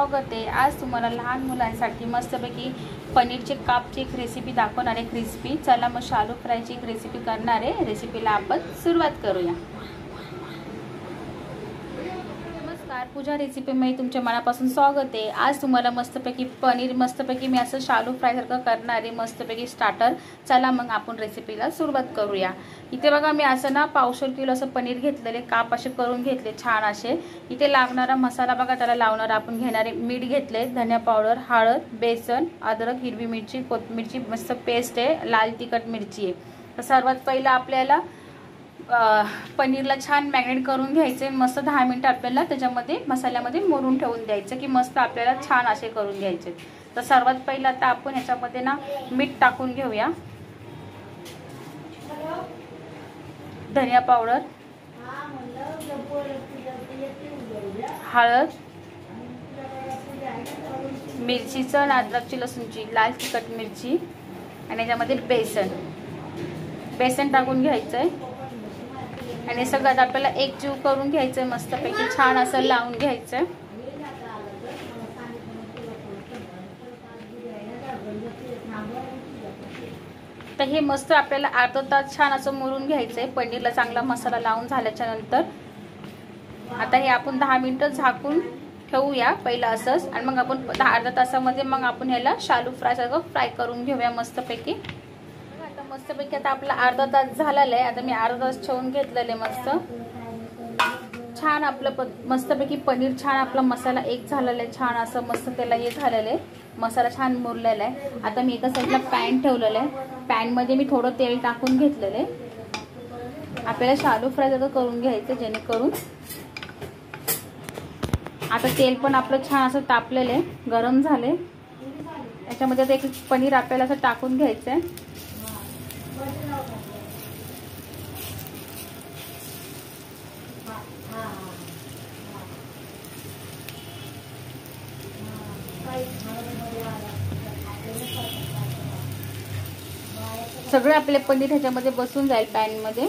स्वागत आहे। आज तुम्हाला लहान मुलांसाठी मस्तपैकी पनीरचे कापची एक रेसिपी दाखवणार आहे, क्रिस्पी। चला मग शालू फ्रायची एक रेसिपी करणार आहे। रेसिपीला आपण सुरुवात करूया। नमस्कार, पूजा रेसिपीमध्ये तुमच्या मनापासून स्वागत आहे। आज तुम्हाला मस्तपैकी पनीर मस्तपैकी मी असं शालू फ्राय सारखं करणार आहे, मस्तपैकी स्टार्टर। चला मग आपण रेसिपीला सुरुवात करूया। इथे बघा मी असं ना 1.5 किलो असं पनीर घेतलेले, काप असे करून घेतले छान असे। इथे लागणारा मसाला बघा, त्याला लावणार आपण घेणारे मीठ घेतले, धनिया पावडर, हळद, बेसन, अद्रक, हिरवी मिरची, कोथिंबीरची मस्त पेस्ट आहे, लाल तिखट मिरची आहे। तर सर्वात पहिला आपल्याला पनीरला छान मॅरिनेट करून घ्यायचे। मस्त 10 मिनिटं आपल्याला त्याच्यामध्ये मसाल्यामध्ये मोरून ठेवून द्यायचं की मस्त आपल्याला छान असे करून घ्यायचे। तर सर्वात पहिला आता आपण ह्याच्यामध्ये ना मीठ टाकून घेऊया, धनिया पावडर, हळद, मिरचीचं, अद्रकची, लसूणची, लाल तिखट मिरची आणि याच्यामध्ये बेसन टाकून घ्यायचंय आणि सगळं आपल्याला एकजीव करून घ्यायचंय, मस्तपैकी छान असं लावून घ्यायचंय। तर हे मस्त आपल्याला अर्धा तास छान असं मुरून घ्यायचंय, पनीरला चांगला मसाला लावून झाल्याच्या नंतर। आता हे आपण 10 मिनिटं झाकून ठेवूया पहिला असंच, आणि मग आपण अर्धा तासामध्ये मग आपण ह्याला शालू फ्राय सारखं फ्राय करून घेऊया मस्तपैकी। मस्तपैकी आता आपला अर्धा तास झालेला आहे। आता मी अर्धा तास ठेवून घेतलेले, मस्त छान आपलं मस्तपैकी पनीर छान आपला मसाला एक झालेला आहे, छान असं मस्त त्याला हे झालेलं आहे, मसाला छान मुरलेला आहे। आता मी एका साईडला पॅन ठेवलेलं आहे, पॅन मध्ये मी थोडं तेल टाकून घेतलेलं आहे। आपल्याला शालू फ्राय जर करून घ्यायचं, जेणेकरून आता तेल पण आपलं छान असं तापलेलं आहे, गरम झाले। याच्यामध्ये आता एक पनीर आपल्याला असं टाकून घ्यायचं आहे। सगळे आपले पनीर ह्याच्यामध्ये बसून जाईल पॅन मध्ये।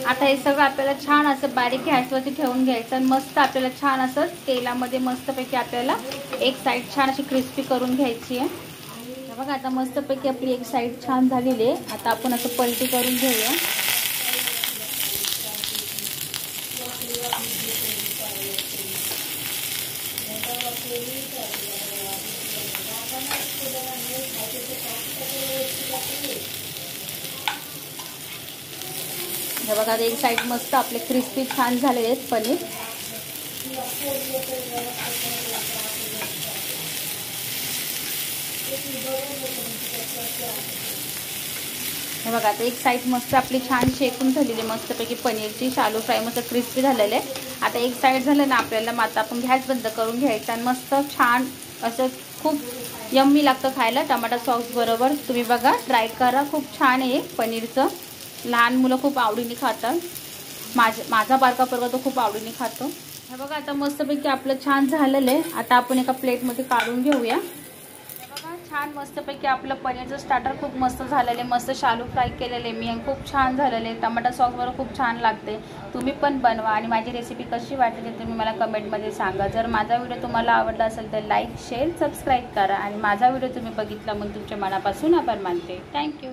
आता हे सगळं आपल्याला छान असं बारीक गॅसवरती ठेवून घ्यायचं आणि मस्त आपल्याला छान असं तेलामध्ये मस्तपैकी आपल्याला एक साईड छान अशी क्रिस्पी करून घ्यायची आहे। बघा आता मस्तपैकी आपली एक साईड छान झालेली आहे। आता आपण असं पलटी करून घेऊया। हे बघा एक साइड मस्त आपले क्रिस्पी छान झालेले आहेत पनीर। हे बघा आता एक साइड मस्त आपली छान शेकून झालेली, मस्तपैकी पनीरची शालू फ्राय मस्त क्रिस्पी झालेले आहे। आता एक साइड झालं ना आपल्याला, मग आता आपण गॅस बंद करून घ्यायचा आणि मस्त छान असं खूप यम्मी लागतं खायला टमाटा सॉस बरोबर। तुम्ही बघा ट्राय करा, खूप छान आहे पनीरचं, लहान मुलं खूप आवडीने खातात। माझा बारका पोरगा तो खूप आवडीने खातो। हे बघा आता मस्तपैकी आपलं छान झालेलं आहे। आता आपण एका प्लेटमध्ये काढून घेऊया। हे बघा छान मस्तपैकी आपलं पनीरचं स्टार्टर खूप मस्त झालेलं आहे, मस्त शालू फ्राय केलेले मी आणि खूप छान झालेले आहे, टमाटा सॉस बरोबर खूप छान लागते। तुम्ही पण बनवा आणि माझी रेसिपी कशी वाटली ते तुम्ही मला कमेंटमध्ये सांगा। जर माझा व्हिडिओ तुम्हाला आवडला असेल तर लाईक, शेअर, सबस्क्राईब करा आणि माझा व्हिडिओ तुम्ही बघितला मग तुमच्या मनापासून आभार मानते। थँक्यू।